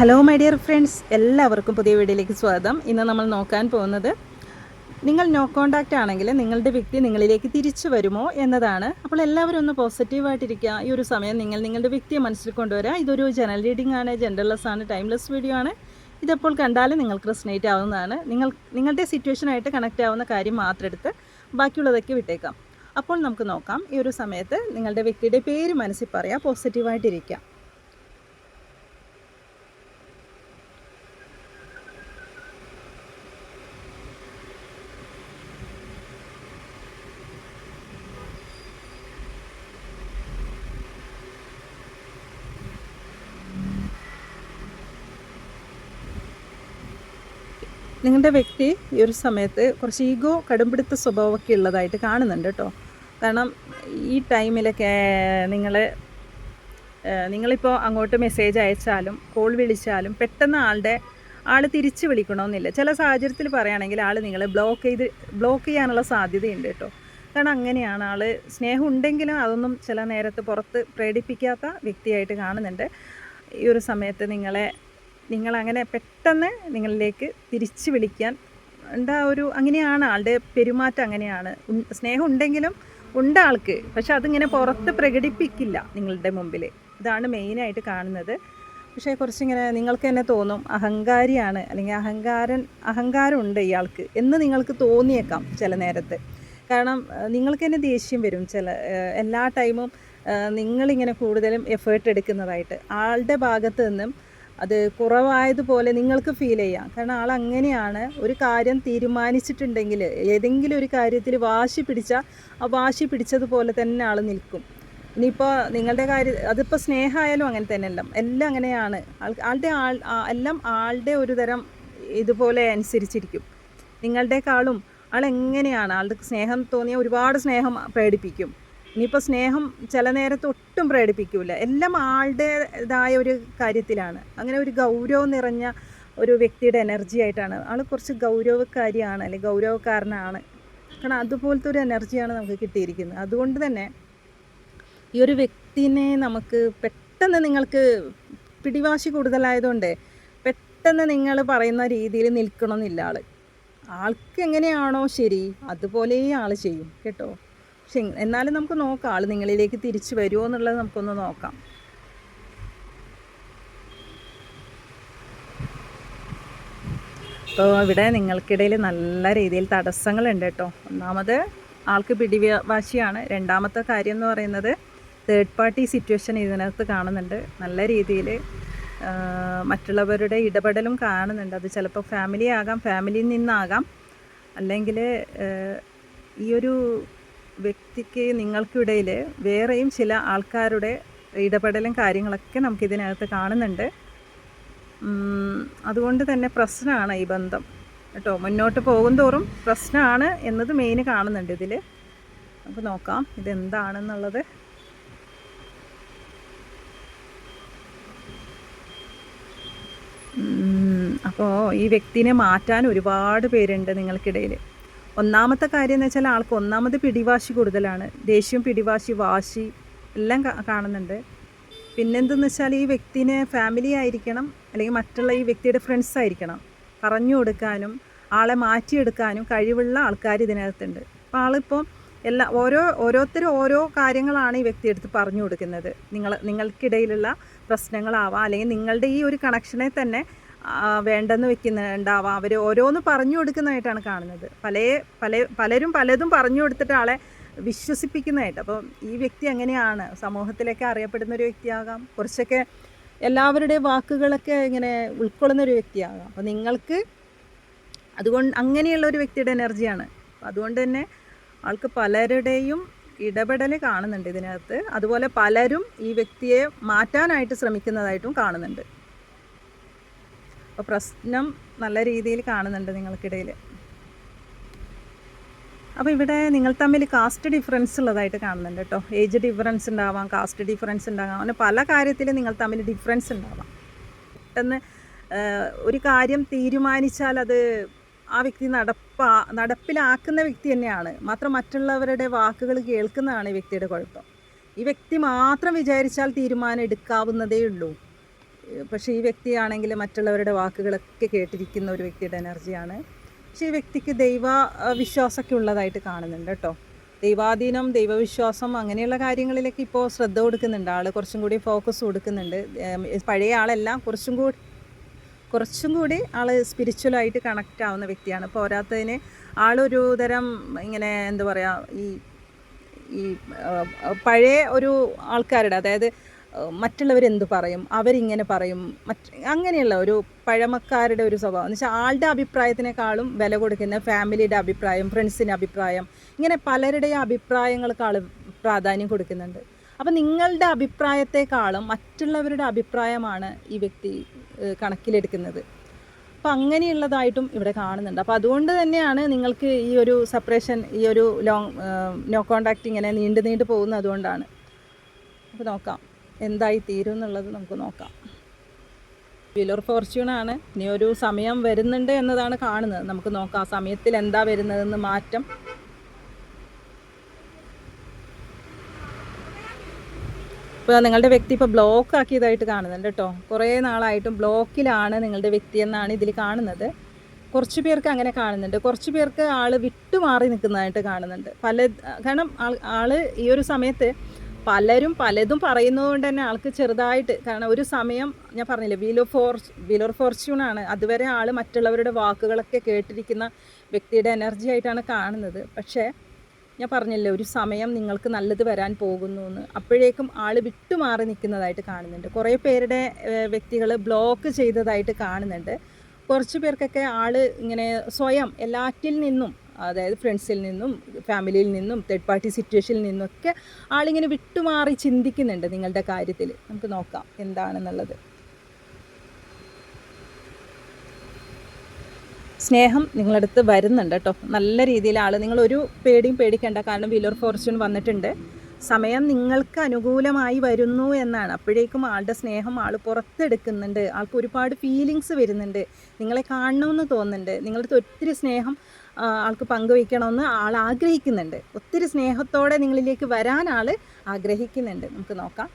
Hello my dear friends, എല്ലാവർക്കും പുതിയ വീഡിയോയിലേക്ക് സ്വാഗതം. ഇന്ന് നമ്മൾ നോക്കാൻ പോകുന്നത് നിങ്ങൾ നോ കോൺടാക്റ്റ് ആണെങ്കിൽ നിങ്ങളുടെ വ്യക്തി നിങ്ങളിലേക്ക് തിരിച്ചു വരുമോ എന്നതാണ്. അപ്പോൾ എല്ലാവരും ഒന്ന് പോസിറ്റീവായിട്ടിരിക്കുക. ഈ ഒരു സമയം നിങ്ങളുടെ വ്യക്തിയെ മനസ്സിൽ കൊണ്ടുവരിക. ഇതൊരു ജനറൽ റീഡിംഗ് ആണ്, ജെൻഡർലെസ് ആണ്, ടൈംലെസ് വീഡിയോ ആണ്. ഇതെപ്പോൾ കണ്ടാലും നിങ്ങൾക്ക് റെസനേറ്റ് ആവുന്നതാണ്. നിങ്ങളുടെ സിറ്റുവേഷനായിട്ട് കണക്റ്റ് ആവുന്ന കാര്യം മാത്രം എടുത്ത് ബാക്കിയുള്ളതൊക്കെ വിട്ടേക്കാം. അപ്പോൾ നമുക്ക് നോക്കാം. ഈ ഒരു സമയത്ത് നിങ്ങളുടെ വ്യക്തിയുടെ പേര് മനസ്സിൽ പറയുക, പോസിറ്റീവായിട്ടിരിക്കുക. നിങ്ങളുടെ വ്യക്തി ഈ ഒരു സമയത്ത് കുറച്ച് ഈഗോ, കടുംപിടുത്ത സ്വഭാവമൊക്കെ ഉള്ളതായിട്ട് കാണുന്നുണ്ട് കേട്ടോ. കാരണം ഈ ടൈമിലൊക്കെ നിങ്ങളിപ്പോൾ അങ്ങോട്ട് മെസ്സേജ് അയച്ചാലും കോൾ വിളിച്ചാലും പെട്ടെന്ന് ആൾ തിരിച്ച് വിളിക്കണമെന്നില്ല. ചില സാഹചര്യത്തിൽ പറയുകയാണെങ്കിൽ ആൾ നിങ്ങളെ ബ്ലോക്ക് ചെയ്യാനുള്ള സാധ്യതയുണ്ട് കേട്ടോ. കാരണം അങ്ങനെയാണ്. ആൾ സ്നേഹം ഉണ്ടെങ്കിലും അതൊന്നും ചില നേരത്ത് പുറത്ത് പ്രകടിപ്പിക്കാത്ത വ്യക്തിയായിട്ട് കാണുന്നുണ്ട്. ഈ ഒരു സമയത്ത് നിങ്ങളങ്ങനെ പെട്ടെന്ന് നിങ്ങളിലേക്ക് തിരിച്ച് വിളിക്കാൻ അങ്ങനെയാണ് ആളുടെ പെരുമാറ്റം. അങ്ങനെയാണ്. സ്നേഹം ഉണ്ടെങ്കിലും ഉണ്ട് ആൾക്ക്, പക്ഷെ അതിങ്ങനെ പുറത്ത് പ്രകടിപ്പിക്കില്ല നിങ്ങളുടെ മുമ്പിൽ. ഇതാണ് മെയിനായിട്ട് കാണുന്നത്. പക്ഷേ കുറച്ചിങ്ങനെ നിങ്ങൾക്ക് തന്നെ തോന്നും അഹങ്കാരിയാണ്, അല്ലെങ്കിൽ അഹങ്കാരമുണ്ട് ഇയാൾക്ക് എന്ന് നിങ്ങൾക്ക് തോന്നിയേക്കാം ചില നേരത്ത്. കാരണം നിങ്ങൾക്ക് തന്നെ ദേഷ്യം വരും എല്ലാ ടൈമും നിങ്ങളിങ്ങനെ കൂടുതലും എഫേർട്ട് എടുക്കുന്നതായിട്ട് ആളുടെ ഭാഗത്ത് നിന്നും അത് കുറവായതുപോലെ നിങ്ങൾക്ക് ഫീൽ ചെയ്യാം. കാരണം അങ്ങനെയാണ്. ഒരു കാര്യം തീരുമാനിച്ചിട്ടുണ്ടെങ്കിൽ ഏതെങ്കിലും ഒരു കാര്യത്തിൽ വാശി പിടിച്ചതുപോലെ തന്നെ ആൾ നിൽക്കും. ഇനിയിപ്പോൾ നിങ്ങളുടെ കാര്യം അതിപ്പോൾ സ്നേഹമായാലും അങ്ങനെ തന്നെയല്ല, എല്ലാം അങ്ങനെയാണ്. എല്ലാം ആളുടെ ഒരു തരം ഇതുപോലെ അനുസരിച്ചിരിക്കും. നിങ്ങളുടെക്കാളും ആളെങ്ങനെയാണ്, ആളുടെ സ്നേഹം തോന്നിയ ഒരുപാട് സ്നേഹം പ്രകടിപ്പിക്കും. ഇനിയിപ്പോൾ സ്നേഹം ചില നേരത്ത് ഒട്ടും പ്രകടിപ്പിക്കില്ല. എല്ലാം ആളുടേതായ ഒരു കാര്യത്തിലാണ്. അങ്ങനെ ഒരു ഗൗരവം നിറഞ്ഞ ഒരു വ്യക്തിയുടെ എനർജി ആയിട്ടാണ്. ആൾ കുറച്ച് ഗൗരവക്കാരിയാണ്, അല്ലെങ്കിൽ ഗൗരവക്കാരനാണ്. കാരണം അതുപോലത്തെ ഒരു എനർജിയാണ് നമുക്ക് കിട്ടിയിരിക്കുന്നത്. അതുകൊണ്ട് തന്നെ ഈ ഒരു വ്യക്തിനെ നമുക്ക് പെട്ടെന്ന് നിങ്ങൾക്ക് പിടിവാശി കൂടുതലായതുകൊണ്ട് പെട്ടെന്ന് നിങ്ങൾ പറയുന്ന രീതിയിൽ നിൽക്കണമെന്നില്ല. ആൾക്ക് എങ്ങനെയാണോ ശരി അതുപോലെ ആൾ ചെയ്യും കേട്ടോ. പക്ഷെ എന്നാലും നമുക്ക് നോക്കാം ആൾ നിങ്ങളിലേക്ക് തിരിച്ചു വരുമോ എന്നുള്ളത് നമുക്കൊന്ന് നോക്കാം. അപ്പോൾ ഇവിടെ നിങ്ങൾക്കിടയിൽ നല്ല രീതിയിൽ തടസ്സങ്ങളുണ്ട് കേട്ടോ. ഒന്നാമത് ആൾക്ക് പിടിവാശിയാണ്. രണ്ടാമത്തെ കാര്യം എന്ന് പറയുന്നത് തേർഡ് പാർട്ടി സിറ്റുവേഷൻ ഇതിനകത്ത് കാണുന്നുണ്ട്. നല്ല രീതിയിൽ മറ്റുള്ളവരുടെ ഇടപെടലും കാണുന്നുണ്ട്. അത് ചിലപ്പോൾ ഫാമിലിയിൽ നിന്നാകാം, അല്ലെങ്കിൽ ഈ ഒരു വ്യക്തിക്ക് നിങ്ങൾക്കിടയിൽ വേറെയും ചില ആൾക്കാരുടെ ഇടപെടലും കാര്യങ്ങളൊക്കെ നമുക്കിതിനകത്ത് കാണുന്നുണ്ട്. അതുകൊണ്ട് തന്നെ പ്രശ്നമാണ് ഈ ബന്ധം കേട്ടോ. മുന്നോട്ട് പോകും തോറും പ്രശ്നമാണ് എന്നത് മെയിൻ കാണുന്നുണ്ട് ഇതിൽ. നമുക്ക് നോക്കാം ഇതെന്താണെന്നുള്ളത്. അപ്പോൾ ഈ വ്യക്തിനെ മാറ്റാൻ ഒരുപാട് പേരുണ്ട് നിങ്ങൾക്കിടയിൽ. ഒന്നാമത്തെ കാര്യം എന്ന് വെച്ചാൽ ആൾക്ക് ഒന്നാമത് പിടിവാശി കൂടുതലാണ്. ദേഷ്യം, പിടിവാശി, വാശി എല്ലാം കാണുന്നുണ്ട്. പിന്നെന്തെന്ന് വെച്ചാൽ ഈ വ്യക്തിനെ ഫാമിലി ആയിരിക്കണം, അല്ലെങ്കിൽ മറ്റുള്ള ഈ വ്യക്തിയുടെ ഫ്രണ്ട്സ് ആയിരിക്കണം. പറഞ്ഞു കൊടുക്കാനും ആളെ മാറ്റിയെടുക്കാനും കഴിവുള്ള ആൾക്കാർ ഇതിനകത്തുണ്ട്. അപ്പോൾ ആളിപ്പോൾ ഓരോരുത്തരും ഓരോ കാര്യങ്ങളാണ് ഈ വ്യക്തി എടുത്ത് പറഞ്ഞു കൊടുക്കുന്നത്. നിങ്ങൾക്കിടയിലുള്ള പ്രശ്നങ്ങളാവാം, അല്ലെങ്കിൽ നിങ്ങളുടെ ഈ ഒരു കണക്ഷനെ തന്നെ വേണ്ടെന്ന് വെക്കുന്നുണ്ടാവാം. അവർ ഓരോന്ന് പറഞ്ഞു കൊടുക്കുന്നതായിട്ടാണ് കാണുന്നത്. പലരും പലതും പറഞ്ഞു കൊടുത്തിട്ട് ആളെ വിശ്വസിപ്പിക്കുന്നതായിട്ട്. അപ്പോൾ ഈ വ്യക്തി എങ്ങനെയാണ് സമൂഹത്തിലൊക്കെ അറിയപ്പെടുന്ന ഒരു വ്യക്തിയാകാം, കുറച്ചൊക്കെ എല്ലാവരുടെയും വാക്കുകളൊക്കെ ഇങ്ങനെ ഉൾക്കൊള്ളുന്ന ഒരു വ്യക്തിയാകാം. അപ്പോൾ നിങ്ങൾക്ക് അതുകൊണ്ട് അങ്ങനെയുള്ള ഒരു വ്യക്തിയുടെ എനർജിയാണ്. അതുകൊണ്ട് തന്നെ ആൾക്ക് പലരുടെയും ഇടപെടൽ കാണുന്നുണ്ട് ഇതിനകത്ത്. അതുപോലെ പലരും ഈ വ്യക്തിയെ മാറ്റാനായിട്ട് ശ്രമിക്കുന്നതായിട്ടും കാണുന്നുണ്ട്. അപ്പോൾ പ്രശ്നം നല്ല രീതിയിൽ കാണുന്നുണ്ട് നിങ്ങൾക്കിടയിൽ. അപ്പോൾ ഇവിടെ നിങ്ങൾ തമ്മിൽ കാസ്റ്റ് ഡിഫറൻസ് ഉള്ളതായിട്ട് കാണുന്നുണ്ട് കേട്ടോ. ഏജ് ഡിഫറൻസ് ഉണ്ടാവാം, കാസ്റ്റ് ഡിഫറൻസ് ഉണ്ടാകാം, അങ്ങനെ പല കാര്യത്തിലും നിങ്ങൾ തമ്മിൽ ഡിഫറൻസ് ഉണ്ടാവാം. പെട്ടെന്ന് ഒരു കാര്യം തീരുമാനിച്ചാൽ അത് ആ വ്യക്തി നടപ്പിലാക്കുന്ന വ്യക്തി തന്നെയാണ്. മാത്രം മറ്റുള്ളവരുടെ വാക്കുകൾ കേൾക്കുന്നതാണ് ഈ വ്യക്തിയുടെ കുഴപ്പം. ഈ വ്യക്തി മാത്രം വിചാരിച്ചാൽ തീരുമാനം എടുക്കാവുന്നതേ ഉള്ളൂ. പക്ഷേ ഈ വ്യക്തിയാണെങ്കിൽ മറ്റുള്ളവരുടെ വാക്കുകളൊക്കെ കേട്ടിരിക്കുന്ന ഒരു വ്യക്തിയുടെ എനർജിയാണ്. പക്ഷേ ഈ വ്യക്തിക്ക് ദൈവ വിശ്വാസമൊക്കെ ഉള്ളതായിട്ട് കാണുന്നുണ്ട് കേട്ടോ. ദൈവാധീനം, ദൈവവിശ്വാസം അങ്ങനെയുള്ള കാര്യങ്ങളിലേക്ക് ഇപ്പോൾ ശ്രദ്ധ കൊടുക്കുന്നുണ്ട് ആൾ. കുറച്ചും കൂടി ഫോക്കസ് കൊടുക്കുന്നുണ്ട്. പഴയ ആളെല്ലാം കുറച്ചും കൂടി ആൾ സ്പിരിച്വലായിട്ട് കണക്റ്റ് ആവുന്ന വ്യക്തിയാണ്. പോരാത്തതിന് ആളൊരു തരം ഇങ്ങനെ എന്താ പറയുക, ഈ പഴയ ഒരു ആൾക്കാരുടെ, അതായത് മറ്റുള്ളവരെന്ത് പറയും, അവരിങ്ങനെ പറയും, അങ്ങനെയുള്ള ഒരു പഴമക്കാരുടെ ഒരു സ്വഭാവം എന്ന് വെച്ചാൽ ആളുടെ അഭിപ്രായത്തിനേക്കാളും വില കൊടുക്കുന്ന ഫാമിലിയുടെ അഭിപ്രായം, ഫ്രണ്ട്സിൻ്റെ അഭിപ്രായം, ഇങ്ങനെ പലരുടെയും അഭിപ്രായങ്ങൾക്കാളും പ്രാധാന്യം കൊടുക്കുന്നുണ്ട്. അപ്പം നിങ്ങളുടെ അഭിപ്രായത്തെക്കാളും മറ്റുള്ളവരുടെ അഭിപ്രായമാണ് ഈ വ്യക്തി കണക്കിലെടുക്കുന്നത്. അപ്പം അങ്ങനെയുള്ളതായിട്ടും ഇവിടെ കാണുന്നുണ്ട്. അപ്പോൾ അതുകൊണ്ട് തന്നെയാണ് നിങ്ങൾക്ക് ഈ ഒരു സെപ്പറേഷൻ, ഈ ഒരു നോ കോണ്ടാക്റ്റ് ഇങ്ങനെ നീണ്ടു പോകുന്നത് അതുകൊണ്ടാണ്. അപ്പോൾ നോക്കാം എന്തായി തീരും എന്നുള്ളത് നമുക്ക് നോക്കാം. വീൽ ഓഫ് ഫോർച്യൂണാണ്. ഇനി ഒരു സമയം വരുന്നുണ്ട് എന്നതാണ് കാണുന്നത്. നമുക്ക് നോക്കാം സമയത്തിൽ എന്താ വരുന്നതെന്ന് മാറ്റം. ഇപ്പോൾ നിങ്ങളുടെ വ്യക്തി ഇപ്പോൾ ബ്ലോക്ക് ആക്കിയതായിട്ട് കാണുന്നുണ്ട് കേട്ടോ. കുറേ നാളായിട്ടും ബ്ലോക്കിലാണ് നിങ്ങളുടെ വ്യക്തി എന്നാണ് ഇതിൽ കാണുന്നത്. കുറച്ച് പേർക്ക് അങ്ങനെ കാണുന്നുണ്ട്, കുറച്ച് പേർക്ക് ആൾ വിട്ടുമാറി നിൽക്കുന്നതായിട്ട് കാണുന്നുണ്ട്. കാരണം ആൾ ഈ ഒരു സമയത്ത് പലരും പലതും പറയുന്നതുകൊണ്ട് തന്നെ ആൾക്ക് ചെറുതായിട്ട്, കാരണം ഒരു സമയം ഞാൻ പറഞ്ഞില്ലേ വീൽ ഓഫ് ഫോർച്യൂണാണ്. അതുവരെ ആൾ മറ്റുള്ളവരുടെ വാക്കുകളൊക്കെ കേട്ടിരിക്കുന്ന വ്യക്തിയുടെ എനർജി ആയിട്ടാണ് കാണുന്നത്. പക്ഷേ ഞാൻ പറഞ്ഞില്ലേ ഒരു സമയം നിങ്ങൾക്ക് നല്ലത് വരാൻ പോകുന്നു എന്ന്. അപ്പോഴേക്കും ആൾ വിട്ടുമാറി നിൽക്കുന്നതായിട്ട് കാണുന്നുണ്ട്. കുറേ പേരുടെ വ്യക്തികൾ ബ്ലോക്ക് ചെയ്തതായിട്ട് കാണുന്നുണ്ട്. കുറച്ച് പേർക്കൊക്കെ ആൾ ഇങ്ങനെ സ്വയം എല്ലാറ്റിൽ നിന്നും, അതായത് ഫ്രണ്ട്സിൽ നിന്നും ഫാമിലിയിൽ നിന്നും തേർഡ് പാർട്ടി സിറ്റുവേഷനിൽ നിന്നൊക്കെ ആളിങ്ങനെ വിട്ടുമാറി ചിന്തിക്കുന്നുണ്ട് നിങ്ങളുടെ കാര്യത്തിൽ. നമുക്ക് നോക്കാം എന്താണെന്നുള്ളത്. സ്നേഹം നിങ്ങളടുത്ത് വരുന്നുണ്ട് കേട്ടോ. നല്ല രീതിയിൽ ആൾ, നിങ്ങളൊരു പേടിയും പേടിക്കേണ്ട. കാരണം വീൽ ഓഫ് ഫോർച്യൂൺ വന്നിട്ടുണ്ട്. സമയം നിങ്ങൾക്ക് അനുകൂലമായി വരുന്നു എന്നാണ്. അപ്പോഴേക്കും ആളുടെ സ്നേഹം ആൾ പുറത്തെടുക്കുന്നുണ്ട്. ആൾക്ക് ഒരുപാട് ഫീലിങ്സ് വരുന്നുണ്ട്. നിങ്ങളെ കാണണമെന്ന് തോന്നുന്നുണ്ട്. നിങ്ങളുടെ ഒത്തിരി സ്നേഹം ആൾക്ക് പങ്കുവയ്ക്കണമെന്ന് ആൾ ആഗ്രഹിക്കുന്നുണ്ട്. ഒത്തിരി സ്നേഹത്തോടെ നിങ്ങളിലേക്ക് വരാൻ ആൾ ആഗ്രഹിക്കുന്നുണ്ട്. നമുക്ക് നോക്കാം.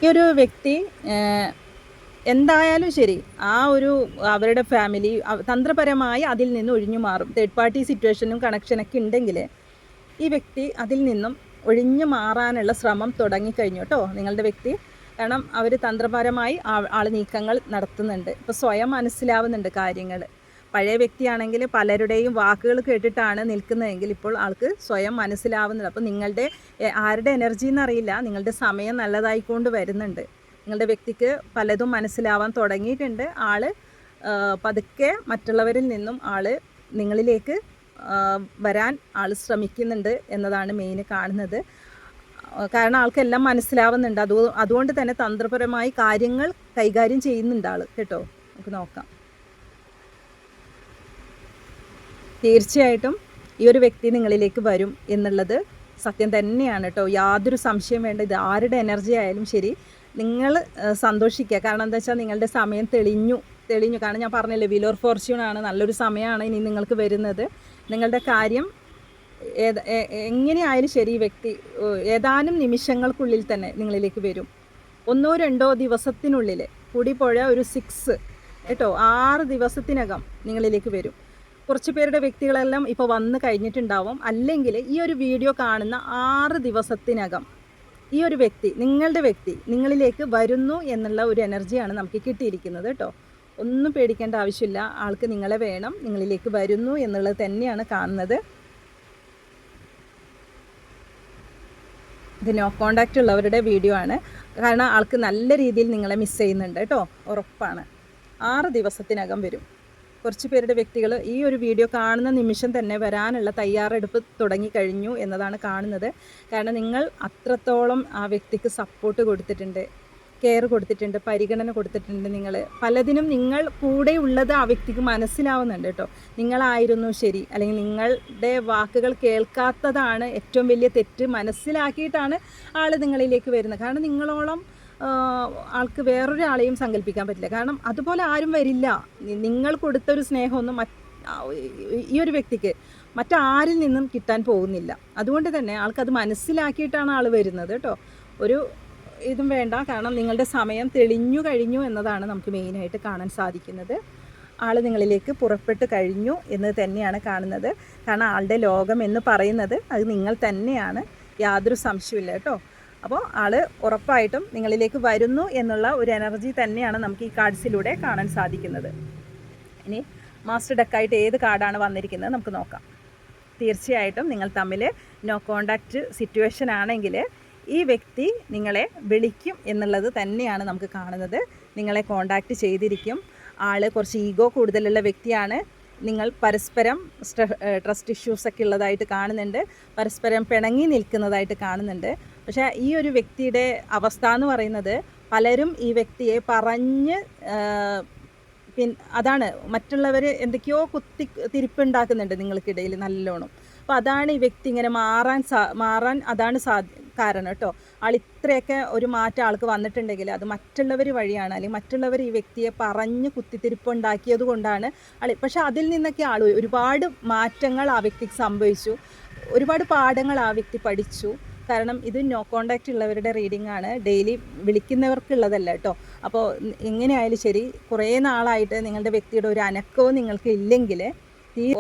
ഈ ഒരു വ്യക്തി എന്തായാലും ശരി, ആ ഒരു അവരുടെ ഫാമിലി തന്ത്രപരമായി അതിൽ നിന്ന് ഒഴിഞ്ഞു മാറും. തേർഡ് പാർട്ടി സിറ്റുവേഷനും കണക്ഷനൊക്കെ ഉണ്ടെങ്കിൽ ഈ വ്യക്തി അതിൽ നിന്നും ഒഴിഞ്ഞു മാറാനുള്ള ശ്രമം തുടങ്ങിക്കഴിഞ്ഞു കേട്ടോ നിങ്ങളുടെ വ്യക്തി. കാരണം അവർ തന്ത്രപരമായി ആൾ നീക്കങ്ങൾ നടത്തുന്നുണ്ട്. ഇപ്പോൾ സ്വയം മനസ്സിലാവുന്നുണ്ട് കാര്യങ്ങൾ. പഴയ വ്യക്തിയാണെങ്കിൽ പലരുടെയും വാക്കുകൾ കേട്ടിട്ടാണ് നിൽക്കുന്നതെങ്കിൽ ഇപ്പോൾ ആൾക്ക് സ്വയം മനസ്സിലാവുന്നുണ്ട്. അപ്പോൾ നിങ്ങളുടെ ആരുടെ എനർജി എന്നറിയില്ല, നിങ്ങളുടെ സമയം നല്ലതായിക്കൊണ്ട് വരുന്നുണ്ട്. നിങ്ങളുടെ വ്യക്തിക്ക് പലതും മനസ്സിലാവാൻ തുടങ്ങിയിട്ടുണ്ട്. ആൾ പതുക്കെ മറ്റുള്ളവരിൽ നിന്നും ആൾ നിങ്ങളിലേക്ക് വരാൻ ആൾ ശ്രമിക്കുന്നുണ്ട് എന്നതാണ് മെയിൻ കാണുന്നത്. കാരണം ആൾക്കെല്ലാം മനസ്സിലാവുന്നുണ്ട്. അതുകൊണ്ട് തന്നെ തന്ത്രപരമായി കാര്യങ്ങൾ കൈകാര്യം ചെയ്യുന്നുണ്ട് ആൾ കേട്ടോ. നമുക്ക് നോക്കാം. തീർച്ചയായിട്ടും ഈ ഒരു വ്യക്തി നിങ്ങളിലേക്ക് വരും എന്നുള്ളത് സത്യം തന്നെയാണ് കേട്ടോ. യാതൊരു സംശയം വേണ്ട. ഇത് ആരുടെ എനർജി ആയാലും ശരി, നിങ്ങൾ സന്തോഷിക്കുക. കാരണം എന്താ വെച്ചാൽ നിങ്ങളുടെ സമയം തെളിഞ്ഞു. കാരണം ഞാൻ പറഞ്ഞില്ലേ വീൽ ഓഫ് ഫോർച്യൂണാണ്. നല്ലൊരു സമയമാണ് ഇനി നിങ്ങൾക്ക് വരുന്നത്. നിങ്ങളുടെ കാര്യം എങ്ങനെയായാലും ശരി, ഈ വ്യക്തി ഏതാനും നിമിഷങ്ങൾക്കുള്ളിൽ തന്നെ നിങ്ങളിലേക്ക് വരും. 1-2 ദിവസത്തിനുള്ളിൽ, കൂടിപ്പോയ ഒരു 6 കേട്ടോ, 6 ദിവസത്തിനകം നിങ്ങളിലേക്ക് വരും. കുറച്ച് പേരുടെ വ്യക്തികളെല്ലാം ഇപ്പോൾ വന്ന് കഴിഞ്ഞിട്ടുണ്ടാവും. അല്ലെങ്കിൽ ഈ ഒരു വീഡിയോ കാണുന്ന 6 ദിവസത്തിനകം ഈ ഒരു വ്യക്തി, നിങ്ങളുടെ വ്യക്തി നിങ്ങളിലേക്ക് വരുന്നു എന്നുള്ള ഒരു എനർജിയാണ് നമുക്ക് കിട്ടിയിരിക്കുന്നത് കേട്ടോ. ഒന്നും പേടിക്കേണ്ട ആവശ്യമില്ല. ആൾക്ക് നിങ്ങളെ വേണം, നിങ്ങളിലേക്ക് വരുന്നു എന്നുള്ളത് തന്നെയാണ് കാണുന്നത്. ഇത് നോ കോണ്ടാക്റ്റ് ഉള്ളവരുടെ വീഡിയോ ആണ്. കാരണം ആൾക്ക് നല്ല രീതിയിൽ നിങ്ങളെ മിസ് ചെയ്യുന്നുണ്ട് കേട്ടോ, ഉറപ്പാണ്. 6 ദിവസത്തിനകം വരും. കുറച്ച് പേരുടെ വ്യക്തികൾ ഈ ഒരു വീഡിയോ കാണുന്ന നിമിഷം തന്നെ വരാനുള്ള തയ്യാറെടുപ്പ് തുടങ്ങിക്കഴിഞ്ഞു എന്നതാണ് കാണുന്നത്. കാരണം നിങ്ങൾ അത്രത്തോളം ആ വ്യക്തിക്ക് സപ്പോർട്ട് കൊടുത്തിട്ടുണ്ട്, കെയർ കൊടുത്തിട്ടുണ്ട്, പരിഗണന കൊടുത്തിട്ടുണ്ട്. നിങ്ങൾ പലതിനും നിങ്ങൾ കൂടെ ഉള്ളത് ആ വ്യക്തിക്ക് മനസ്സിലാവുന്നുണ്ട് കേട്ടോ. നിങ്ങളായിരുന്നു ശരി, അല്ലെങ്കിൽ നിങ്ങളുടെ വാക്കുകൾ കേൾക്കാത്തതാണ് ഏറ്റവും വലിയ തെറ്റ്. മനസ്സിലാക്കിയിട്ടാണ് ആൾ നിങ്ങളിലേക്ക് വരുന്നത്. കാരണം നിങ്ങളോളം ആൾക്ക് വേറൊരാളെയും സങ്കല്പിക്കാൻ പറ്റില്ല. കാരണം അതുപോലെ ആരും വരില്ല. നിങ്ങൾ കൊടുത്തൊരു സ്നേഹമൊന്നും ഈ ഒരു വ്യക്തിക്ക് മറ്റാരിൽ നിന്നും കിട്ടാൻ പോകുന്നില്ല. അതുകൊണ്ട് തന്നെ ആൾക്കത് മനസ്സിലാക്കിയിട്ടാണ് ആൾ വരുന്നത് കേട്ടോ. ഒരു ഇതും വേണ്ട, കാരണം നിങ്ങളുടെ സമയം തെളിഞ്ഞു കഴിഞ്ഞു എന്നതാണ് നമുക്ക് മെയിനായിട്ട് കാണാൻ സാധിക്കുന്നത്. ആൾ നിങ്ങളിലേക്ക് പുറപ്പെട്ട് കഴിഞ്ഞു എന്ന് തന്നെയാണ് കാണുന്നത്. കാരണം ആളുടെ ലോകം എന്ന് പറയുന്നത് അത് നിങ്ങൾ തന്നെയാണ്, യാതൊരു സംശയമില്ല കേട്ടോ. അപ്പോൾ ആൾ ഉറപ്പായിട്ടും നിങ്ങളിലേക്ക് വരുന്നു എന്നുള്ള ഒരു എനർജി തന്നെയാണ് നമുക്ക് ഈ കാർഡ്സിലൂടെ കാണാൻ സാധിക്കുന്നത്. ഇനി മാസ്റ്റർ ഡെക്കായിട്ട് ഏത് കാർഡാണ് വന്നിരിക്കുന്നത് നമുക്ക് നോക്കാം. തീർച്ചയായിട്ടും നിങ്ങൾ തമ്മിൽ നോ കോണ്ടാക്റ്റ് സിറ്റുവേഷൻ ആണെങ്കിൽ ഈ വ്യക്തി നിങ്ങളെ വിളിക്കും എന്നുള്ളത് തന്നെയാണ് നമുക്ക് കാണുന്നത്. നിങ്ങളെ കോണ്ടാക്റ്റ് ചെയ്തിരിക്കും. ആൾ കുറച്ച് ഈഗോ കൂടുതലുള്ള വ്യക്തിയാണ്. നിങ്ങൾ പരസ്പരം ട്രസ്റ്റ് ഇഷ്യൂസൊക്കെ ഉള്ളതായിട്ട് കാണുന്നുണ്ട്. പരസ്പരം പിണങ്ങി നിൽക്കുന്നതായിട്ട് കാണുന്നുണ്ട്. പക്ഷേ ഈ ഒരു വ്യക്തിയുടെ അവസ്ഥ എന്ന് പറയുന്നത് പലരും ഈ വ്യക്തിയെ പറഞ്ഞ് അതാണ് മറ്റുള്ളവർ എന്തൊക്കെയോ തിരിപ്പുണ്ടാക്കുന്നുണ്ട് നിങ്ങൾക്കിടയിൽ നല്ലോണം. അപ്പോൾ അതാണ് ഈ വ്യക്തി ഇങ്ങനെ മാറാൻ അതാണ് കാരണം കേട്ടോ. ആൾ ഇത്രയൊക്കെ ഒരു മാറ്റം ആൾക്ക് വന്നിട്ടുണ്ടെങ്കിൽ അത് മറ്റുള്ളവർ വഴിയാണ്, അല്ലെങ്കിൽ മറ്റുള്ളവർ ഈ വ്യക്തിയെ പറഞ്ഞ് കുത്തിത്തിരിപ്പുണ്ടാക്കിയത് കൊണ്ടാണ് പക്ഷേ അതിൽ നിന്നൊക്കെ ആൾ ഒരുപാട് മാറ്റങ്ങൾ ആ വ്യക്തിക്ക് സംഭവിച്ചു. ഒരുപാട് പാഠങ്ങൾ ആ വ്യക്തി പഠിച്ചു. കാരണം ഇത് നോ കോണ്ടാക്റ്റ് ഉള്ളവരുടെ റീഡിംഗ് ആണ്, ഡെയിലി വിളിക്കുന്നവർക്കുള്ളതല്ല കേട്ടോ. അപ്പോൾ എങ്ങനെയായാലും ശരി, കുറേ നാളായിട്ട് നിങ്ങളുടെ വ്യക്തിയുടെ ഒരു അനക്കവും നിങ്ങൾക്ക് ഇല്ലെങ്കിൽ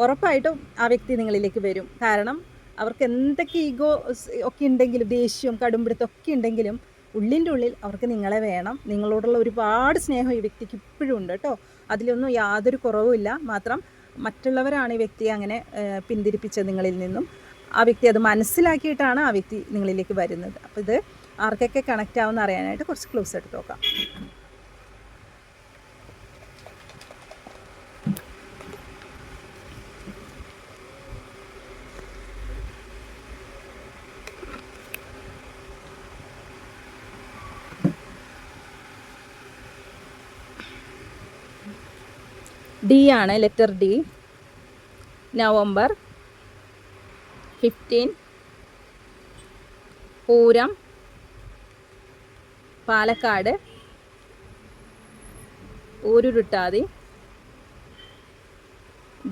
ഉറപ്പായിട്ടും ആ വ്യക്തി നിങ്ങളിലേക്ക് വരും. കാരണം അവർക്ക് എന്തൊക്കെ ഈഗോ ഒക്കെ ഉണ്ടെങ്കിലും, ദേഷ്യവും കടുംപിടുത്തമൊക്കെ ഉണ്ടെങ്കിലും ഉള്ളിൻ്റെ ഉള്ളിൽ അവർക്ക് നിങ്ങളെ വേണം. നിങ്ങളോടുള്ള ഒരുപാട് സ്നേഹം ഈ വ്യക്തിക്ക് ഇപ്പോഴും ഉണ്ട് കേട്ടോ. അതിലൊന്നും യാതൊരു കുറവുമില്ല. മാത്രം മറ്റുള്ളവരാണ് ഈ വ്യക്തിയെ അങ്ങനെ പിന്തിരിപ്പിച്ചത് നിങ്ങളിൽ നിന്നും. ആ വ്യക്തി അത് മനസ്സിലാക്കിയിട്ടാണ് ആ വ്യക്തി നിങ്ങളിലേക്ക് വരുന്നത്. അപ്പോൾ ഇത് ആർക്കൊക്കെ കണക്റ്റ് ആവുമെന്ന് അറിയാനായിട്ട് കുറച്ച് ക്ലോസ് എടുത്ത് നോക്കാം. ഡി ആണ്, letter D. November 15, Pooram, Palakkad, Uthrattathi.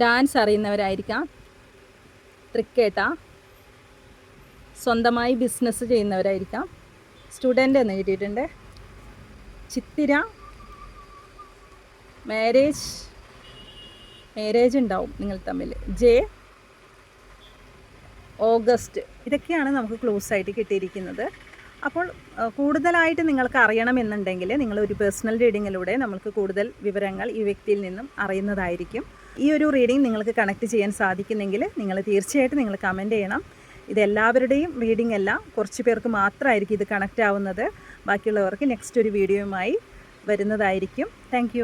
Dance അറിയുന്നവരായിരിക്കാം. തൃക്കേട്ട, സ്വന്തമായി ബിസിനസ് ചെയ്യുന്നവരായിരിക്കാം. സ്റ്റുഡൻ്റ് എന്ന് കിട്ടിയിട്ടുണ്ട്. ചിത്തിര, മാരേജ് ഉണ്ടാവും നിങ്ങൾ തമ്മിൽ. J, August. ഇതൊക്കെയാണ് നമുക്ക് ക്ലോസ് ആയിട്ട് കിട്ടിയിരിക്കുന്നത്. അപ്പോൾ കൂടുതലായിട്ട് നിങ്ങൾക്ക് അറിയണമെന്നുണ്ടെങ്കിൽ നിങ്ങളൊരു പേഴ്സണൽ റീഡിങ്ങിലൂടെ നമുക്ക് കൂടുതൽ വിവരങ്ങൾ ഈ വ്യക്തിയിൽ നിന്നും അറിയുന്നതായിരിക്കും. ഈ ഒരു റീഡിംഗ് നിങ്ങൾക്ക് കണക്ട് ചെയ്യാൻ സാധിക്കുന്നെങ്കിൽ നിങ്ങൾ തീർച്ചയായിട്ടും നിങ്ങൾ കമൻറ്റ് ചെയ്യണം. ഇതെല്ലാവരുടെയും റീഡിംഗ് അല്ല, കുറച്ച് പേർക്ക് മാത്രമായിരിക്കും ഇത് കണക്റ്റ് ആവുന്നത്. ബാക്കിയുള്ളവർക്ക് നെക്സ്റ്റ് ഒരു വീഡിയോയുമായി വരുന്നതായിരിക്കും. താങ്ക്